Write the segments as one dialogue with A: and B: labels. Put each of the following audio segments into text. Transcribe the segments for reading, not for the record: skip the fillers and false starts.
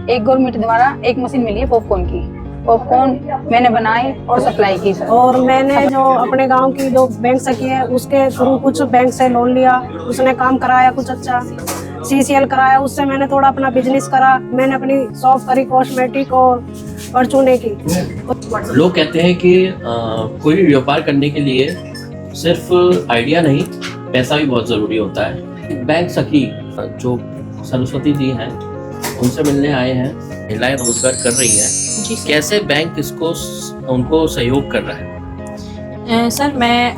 A: एक गवर्नमेंट द्वारा एक मशीन मिली है पॉपकॉर्न की। पॉपकॉर्न मैंने बनाई और सप्लाई की सर।
B: और मैंने जो अपने गांव की जो बैंक सखी है उसके थ्रू कुछ बैंक से लोन लिया, उसने काम कराया कुछ अच्छा, CCL कराया, उससे मैंने थोड़ा अपना बिजनेस करा। मैंने अपनी शॉप करी कॉस्मेटिक और परचूने की।
C: लोग कहते हैं कि कोई भी व्यापार करने के लिए सिर्फ आइडिया नहीं, पैसा भी बहुत ज़रूरी होता है। बैंक सखी जो सरस्वती जी हैं उनसे मिलने आए हैं, महिलाएं रोजगार कर रही हैं, कैसे बैंक इसको उनको सहयोग कर रहा है?
D: सर मैं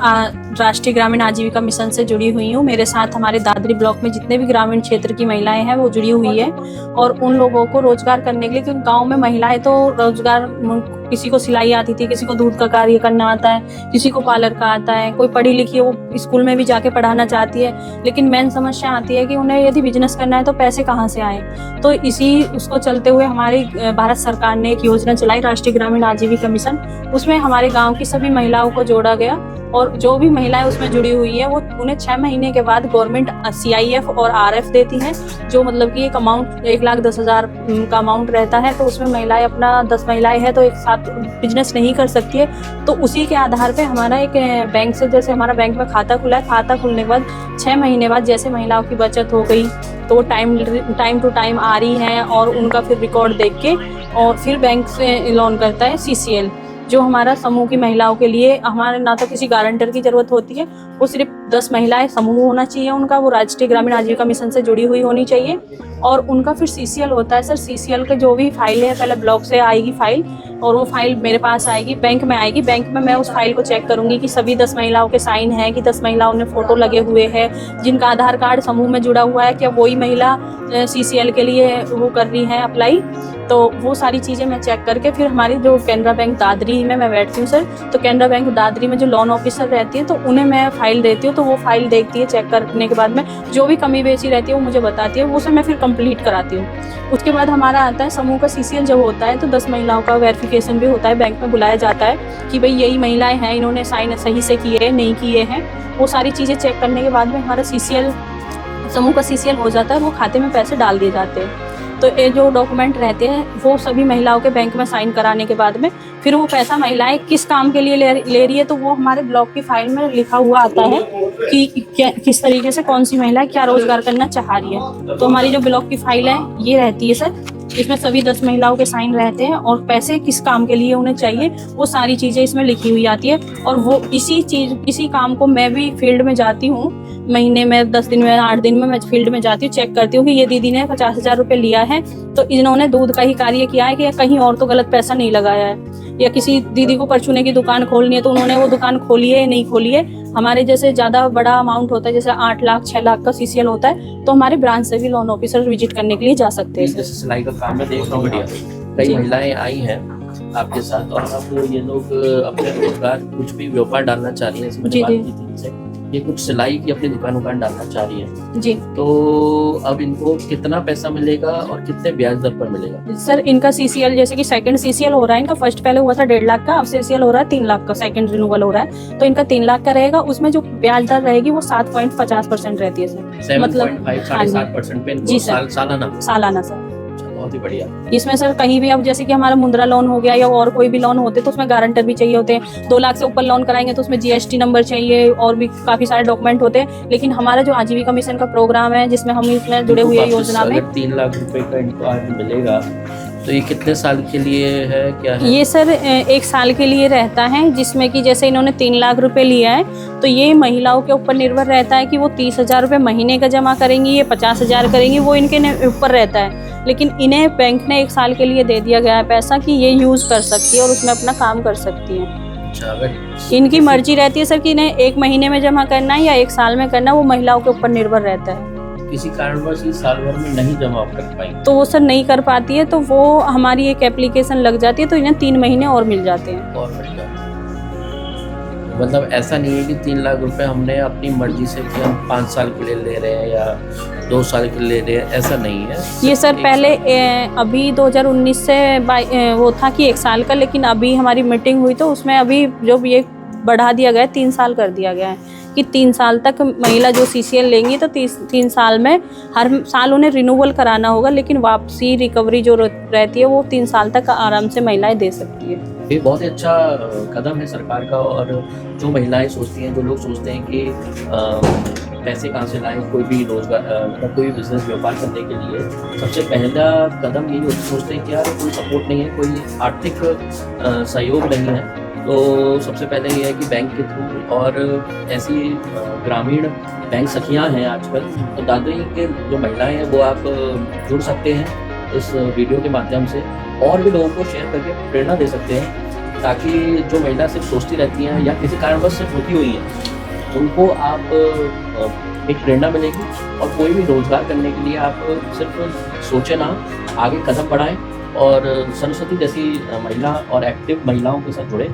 D: राष्ट्रीय ग्रामीण आजीविका मिशन से जुड़ी हुई हूँ। मेरे साथ हमारे दादरी ब्लॉक में जितने भी ग्रामीण क्षेत्र की महिलाएं हैं वो जुड़ी हुई है और उन लोगों को रोजगार करने के लिए, क्योंकि गांव में महिलाएं तो रोजगार, किसी को सिलाई आती थी, किसी को दूध का कार्य करना आता है, किसी को पार्लर का आता है, कोई पढ़ी लिखी है वो स्कूल में भी जाके पढ़ाना चाहती है, लेकिन मेन समस्या आती है कि उन्हें यदि बिजनेस करना है तो पैसे कहाँ से आए। तो इसी उसको चलते हुए हमारी भारत सरकार ने एक योजना चलाई, राष्ट्रीय ग्रामीण आजीविका मिशन। उसमें हमारे गाँव की सभी महिलाओं को जोड़ा गया और जो भी महिलाएं उसमें जुड़ी हुई है वो उन्हें 6 महीने के बाद गवर्नमेंट CIF और RF देती है, जो मतलब कि एक अमाउंट 1,10,000 का अमाउंट रहता है। तो उसमें महिलाएं अपना 10 महिलाएं हैं तो एक साथ बिजनेस नहीं कर सकती है। तो उसी के आधार पे हमारा एक बैंक से, जैसे हमारा बैंक में खाता खुला है, खाता खुलने के बाद 6 महीने बाद जैसे महिलाओं की बचत हो गई तो वो टाइम टू टाइम आ रही है और उनका फिर रिकॉर्ड देख के और फिर बैंक से लोन करता है CCL, जो हमारा समूह की महिलाओं के लिए, हमारे ना तो किसी गारंटर की जरूरत होती है, वो सिर्फ 10 महिलाएं समूह होना चाहिए उनका, वो राष्ट्रीय ग्रामीण आजीविका मिशन से जुड़ी हुई होनी चाहिए और उनका फिर CCL होता है। सर CCL के जो भी फाइल है पहले ब्लॉक से आएगी फाइल और वो फाइल मेरे पास आएगी, बैंक में आएगी। बैंक में मैं उस फाइल को चेक करूंगी कि सभी 10 महिलाओं के साइन हैं, कि 10 महिलाओं ने फोटो लगे हुए हैं, जिनका आधार कार्ड समूह में जुड़ा हुआ है, क्या वही महिला CCL के लिए वो कर रही है अप्लाई। तो वो सारी चीज़ें मैं चेक करके फिर हमारी जो कैनरा बैंक दादरी में मैं बैठती हूँ सर, तो कैनरा बैंक दादरी में जो लोन ऑफिसर रहती है तो उन्हें मैं फाइल देती हूँ, तो वो फाइल देखती है, चेक करने के बाद में जो भी कमी बेची रहती है वो मुझे बताती है, वो सब मैं फिर कंप्लीट कराती हूँ। उसके बाद हमारा आता है समूह का CCL जब होता है तो 10 महिलाओं का वेरिफिकेशन भी होता है, बैंक में बुलाया जाता है कि भाई यही महिलाएं हैं, इन्होंने साइन सही से किए नहीं किए हैं। वो सारी चीज़ें चेक करने के बाद में हमारा CCL, समूह का CCL हो जाता है, वो खाते में पैसे डाल दिए जाते हैं। तो ये जो डॉक्यूमेंट रहते हैं वो सभी महिलाओं के बैंक में साइन कराने के बाद में फिर वो पैसा महिलाएं किस काम के लिए ले रही है तो वो हमारे ब्लॉक की फाइल में लिखा हुआ आता है कि किस तरीके से कौन सी महिला क्या रोजगार करना चाह रही है। तो हमारी जो ब्लॉक की फाइल है ये रहती है सर, इसमें सभी 10 महिलाओं के साइन रहते हैं और पैसे किस काम के लिए उन्हें चाहिए वो सारी चीज़ें इसमें लिखी हुई आती है। और वो इसी काम को मैं भी फील्ड में जाती हूँ, महीने में 10 दिन में 8 दिन में मैं फील्ड में जाती हूँ, चेक करती हूँ कि ये दीदी ने 50,000 रुपये लिया है तो इन्होंने दूध का ही कार्य किया है कि कहीं और तो गलत पैसा नहीं लगाया है, या किसी दीदी को परचूने की दुकान खोलनी है तो उन्होंने वो दुकान खोली है नहीं खोली है। हमारे जैसे ज़्यादा बड़ा अमाउंट होता है, जैसे 8 लाख 6 लाख का CCL होता है तो हमारे ब्रांच से भी लोन ऑफिसर विजिट करने के लिए जा सकते हैं।
C: जैसे सिलाई का काम मैं देख रहा हूँ, बढ़िया कई महिलाएं आई हैं आपके साथ और अब ये लोग अपने रोजगार कुछ भी व्यापार डालना चाह रही है, इसमें बात की थी इनसे, ये कुछ सिलाई की अपनी दुकान डालना चाह रही है
D: जी।
C: तो अब इनको कितना पैसा मिलेगा और कितने ब्याज दर पर मिलेगा?
D: सर इनका CCL जैसे कि सेकंड CCL हो रहा है, इनका फर्स्ट पहले हुआ था 1.5 लाख का, अब CCL हो रहा है 3 लाख का, सेकंड रिन्यूअल हो रहा है तो इनका 3 लाख का रहेगा। उसमें जो ब्याज दर रहेगी वो 7.50% रहती है सर, मतलब
C: 7.5% पे
D: जी सर, सालाना सर।
C: बहुत ही बढ़िया।
D: इसमें सर कहीं भी अब जैसे कि हमारा मुद्रा लोन हो गया या और कोई भी लोन होते तो उसमें गारंटर भी चाहिए होते हैं। 2 लाख से ऊपर लोन कराएंगे तो उसमें GST नंबर चाहिए और भी काफी सारे डॉक्यूमेंट होते हैं। लेकिन हमारा जो आजीविका मिशन का प्रोग्राम है जिसमें हम इसमें जुड़े हुए योजना में
C: 3 लाख रुपए का इनको आज मिलेगा तो ये कितने साल के लिए है, क्या है?
D: ये सर 1 साल के लिए रहता है, जिसमें कि जैसे इन्होंने 3 लाख रुपए लिया है तो ये महिलाओं के ऊपर निर्भर रहता है कि वो 30,000 रुपये महीने का जमा करेंगी, ये 50,000 करेंगी, वो इनके ऊपर रहता है। लेकिन इन्हें बैंक ने 1 साल के लिए दे दिया गया है पैसा कि ये यूज़ कर सकती है और उसमें अपना काम कर सकती है। इनकी मर्जी रहती है सर कि इन्हें 1 महीने में जमा करना है या 1 साल में करना है, वो महिलाओं के ऊपर निर्भर रहता है।
C: किसी कारणवश इस साल भर में नहीं जमा कर पाएंगे
D: तो वो सर नहीं कर पाती है तो वो हमारी एक एप्लीकेशन लग जाती है तो इन्हें 3 महीने और मिल जाते हैं।
C: और बढ़िया, मतलब ऐसा नहीं है कि 3 लाख रुपए हमने अपनी मर्जी से कि हम 5 साल के लिए ले रहे हैं या 2 साल के लिए ले रहे हैं, ऐसा नहीं है
D: ये सर। पहले अभी 2019 से वो था कि 1 साल का, लेकिन अभी हमारी मीटिंग हुई तो उसमें अभी जो ये बढ़ा दिया गया है 3 साल कर दिया गया है कि 3 साल तक महिला जो CCL लेंगी तो 3 साल में हर साल उन्हें रिन्यूअल कराना होगा, लेकिन वापसी रिकवरी जो रहती है वो 3 साल तक आराम से महिलाएं दे सकती है।
C: ये बहुत ही अच्छा कदम है सरकार का। और जो महिलाएं सोचती हैं, जो लोग सोचते हैं कि पैसे कहाँ से लाएं, कोई भी रोजगार मतलब कोई भी बिजनेस व्यापार करने के लिए सबसे पहला कदम यही सोचते हैं कि यार कोई सपोर्ट नहीं है, कोई आर्थिक सहयोग नहीं है। तो सबसे पहले ये है कि बैंक के थ्रू, और ऐसी ग्रामीण बैंक सखियाँ हैं आजकल, तो दादरी के जो महिलाएं हैं वो आप जुड़ सकते हैं इस वीडियो के माध्यम से, और भी लोगों को शेयर करके प्रेरणा दे सकते हैं, ताकि जो महिला सिर्फ सोचती रहती हैं या किसी कारणवश सिर्फ रुकी हुई हैं, उनको आप एक प्रेरणा मिलेगी। और कोई भी रोजगार करने के लिए आप सिर्फ सोचें ना, आगे कदम बढ़ाएं और सरस्वती जैसी महिला और एक्टिव महिलाओं के साथ जुड़ें।